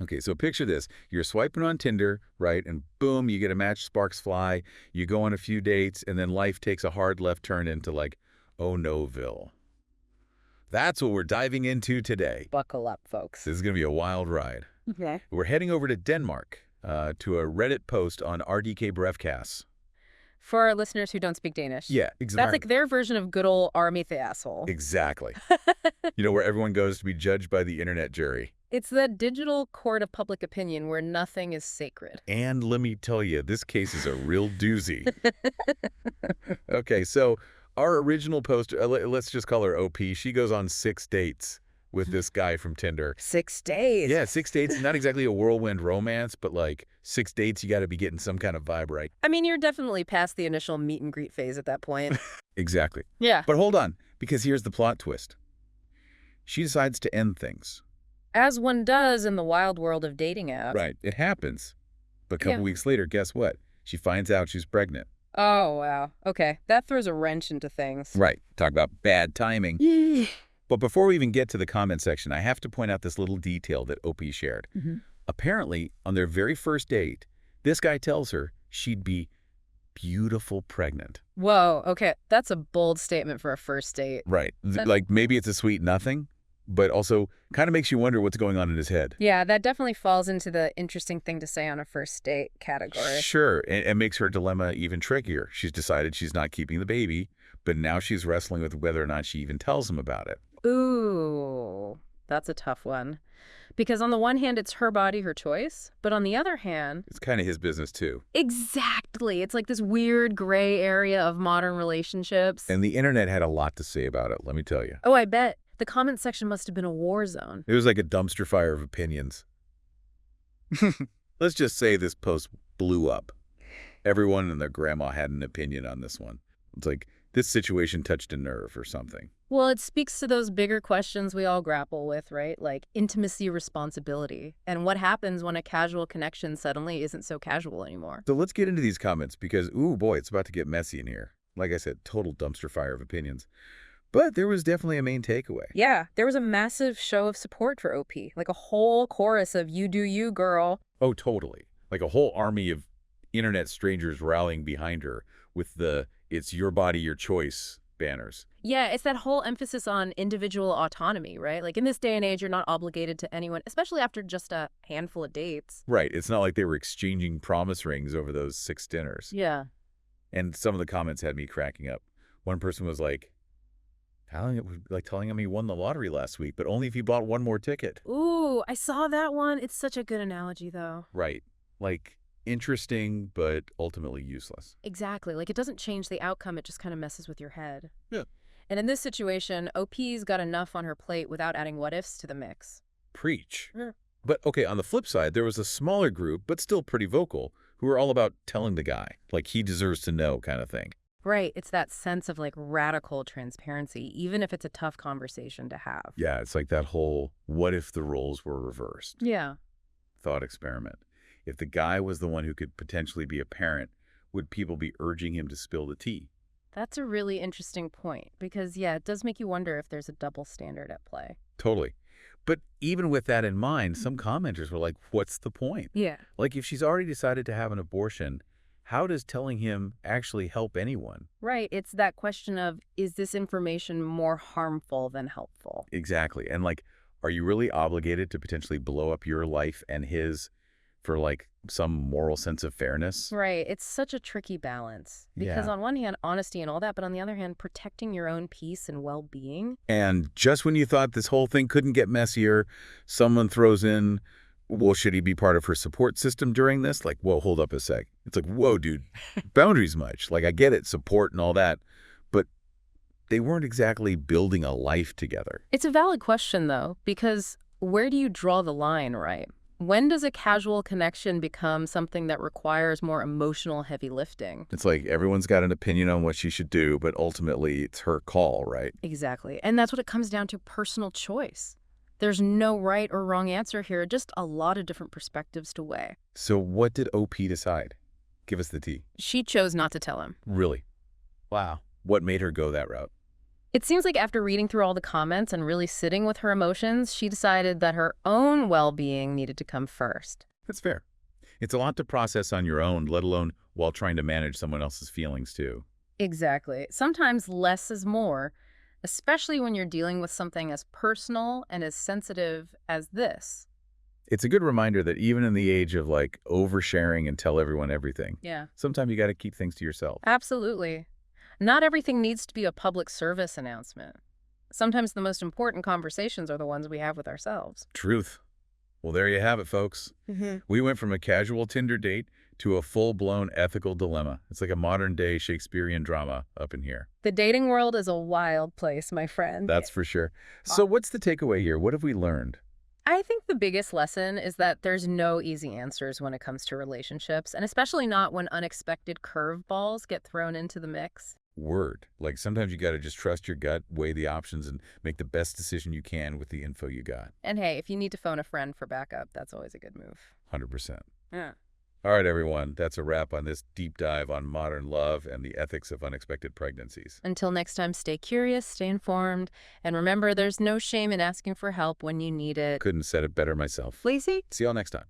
Okay, so picture this. You're swiping on Tinder, right? And boom, you get a match, sparks fly. You go on a few dates, and then life takes a hard left turn into like, oh no-ville. That's what we're diving into today. Buckle up, folks. This is going to be a wild ride. Okay. We're heading over to Denmark to a Reddit post on RDK Brevkasse. For our listeners who don't speak Danish. Yeah, exactly. That's like their version of good old Army the asshole. Exactly. You know, where everyone goes to be judged by the internet jury. It's the digital court of public opinion where nothing is sacred. And let me tell you, this case is a real doozy. Okay, so our original post, let's just call her OP. She goes on 6 dates with this guy from Tinder. 6 days. Yeah, 6 dates. Not exactly a whirlwind romance, but like 6 dates, you got to be getting some kind of vibe right. I mean, you're definitely past the initial meet and greet phase at that point. Exactly. Yeah. But hold on, because here's the plot twist. She decides to end things. As one does in the wild world of dating apps. Right, it happens. But a couple weeks later, guess what? She finds out she's pregnant. Oh, wow. Okay, that throws a wrench into things. Right, talk about bad timing. But before we even get to the comment section, I have to point out this little detail that OP shared. Apparently, on their very first date, this guy tells her she'd be beautiful pregnant. Whoa, okay. That's a bold statement for a first date. Right. Like maybe it's a sweet nothing, but also kind of makes you wonder what's going on in his head. Yeah, that definitely falls into the interesting thing to say on a first date category. Sure, and makes her dilemma even trickier. She's decided she's not keeping the baby, but now she's wrestling with whether or not she even tells him about it. Ooh, that's a tough one. Because on the one hand, it's her body, her choice. But on the other hand... It's kind of his business, too. Exactly. It's like this weird gray area of modern relationships. And the internet had a lot to say about it, let me tell you. Oh, I bet. The comment section must have been a war zone. It was like a dumpster fire of opinions. Let's just say this post blew up. Everyone and their grandma had an opinion on this one. It's like, this situation touched a nerve or something. Well, it speaks to those bigger questions we all grapple with, right? Like intimacy, responsibility, and what happens when a casual connection suddenly isn't so casual anymore. So let's get into these comments because, ooh, boy, it's about to get messy in here. Like I said, total dumpster fire of opinions. But there was definitely a main takeaway. Yeah, there was a massive show of support for OP, like a whole chorus of you do you, girl. Oh, totally. Like a whole army of internet strangers rallying behind her with the "it's your body, your choice" banners. Yeah, it's that whole emphasis on individual autonomy, right? Like in this day and age, you're not obligated to anyone, especially after just a handful of dates. Right. It's not like they were exchanging promise rings over those 6 dinners. Yeah. And some of the comments had me cracking up. One person was like, telling him he won the lottery last week, but only if he bought one more ticket. Ooh, I saw that one. It's such a good analogy, though. Right. Like, interesting, but ultimately useless. Exactly. Like, it doesn't change the outcome. It just kind of messes with your head. Yeah. And in this situation, OP's got enough on her plate without adding what-ifs to the mix. Preach. Yeah. But, okay, on the flip side, there was a smaller group, but still pretty vocal, who were all about telling the guy, like he deserves to know kind of thing. Right. It's that sense of, like, radical transparency, even if it's a tough conversation to have. Yeah, it's like that whole, what if the roles were reversed? Yeah. Thought experiment. If the guy was the one who could potentially be a parent, would people be urging him to spill the tea? That's a really interesting point because, yeah, it does make you wonder if there's a double standard at play. Totally. But even with that in mind, some commenters were like, what's the point? Yeah. Like, if she's already decided to have an abortion, how does telling him actually help anyone? Right. It's that question of, is this information more harmful than helpful? Exactly. And like, are you really obligated to potentially blow up your life and his for like some moral sense of fairness? Right. It's such a tricky balance because Yeah. on one hand, honesty and all that, but on the other hand, protecting your own peace and well-being. And just when you thought this whole thing couldn't get messier, someone throws in, well, should he be part of her support system during this? Like, whoa, hold up a sec. It's like, whoa, dude, boundaries much. Like, I get it, support and all that, but they weren't exactly building a life together. It's a valid question, though, because where do you draw the line, right? When does a casual connection become something that requires more emotional heavy lifting? It's like everyone's got an opinion on what she should do, but ultimately it's her call, right? Exactly. And that's what it comes down to, personal choice. There's no right or wrong answer here, just a lot of different perspectives to weigh. So what did OP decide? Give us the tea. She chose not to tell him. Really? Wow. What made her go that route? It seems like after reading through all the comments and really sitting with her emotions, she decided that her own well-being needed to come first. That's fair. It's a lot to process on your own, let alone while trying to manage someone else's feelings, too. Exactly. Sometimes less is more, especially when you're dealing with something as personal and as sensitive as this. It's a good reminder that even in the age of, like, oversharing and tell everyone everything, Yeah. sometimes you got to keep things to yourself. Absolutely. Not everything needs to be a public service announcement. Sometimes the most important conversations are the ones we have with ourselves. Truth. Well, there you have it, folks. Mm-hmm. We went from a casual Tinder date to a full-blown ethical dilemma. It's like a modern-day Shakespearean drama up in here. The dating world is a wild place, my friend. That's for sure. So what's the takeaway here? What have we learned? I think the biggest lesson is that there's no easy answers when it comes to relationships, and especially not when unexpected curveballs get thrown into the mix. Word. Like, sometimes you got to just trust your gut, weigh the options, and make the best decision you can with the info you got. And hey, if you need to phone a friend for backup, that's always a good move. 100%. Yeah. All right, everyone. That's a wrap on this deep dive on modern love and the ethics of unexpected pregnancies. Until next time, stay curious, stay informed, and remember there's no shame in asking for help when you need it. Couldn't have said it better myself. Lacey? See y'all next time.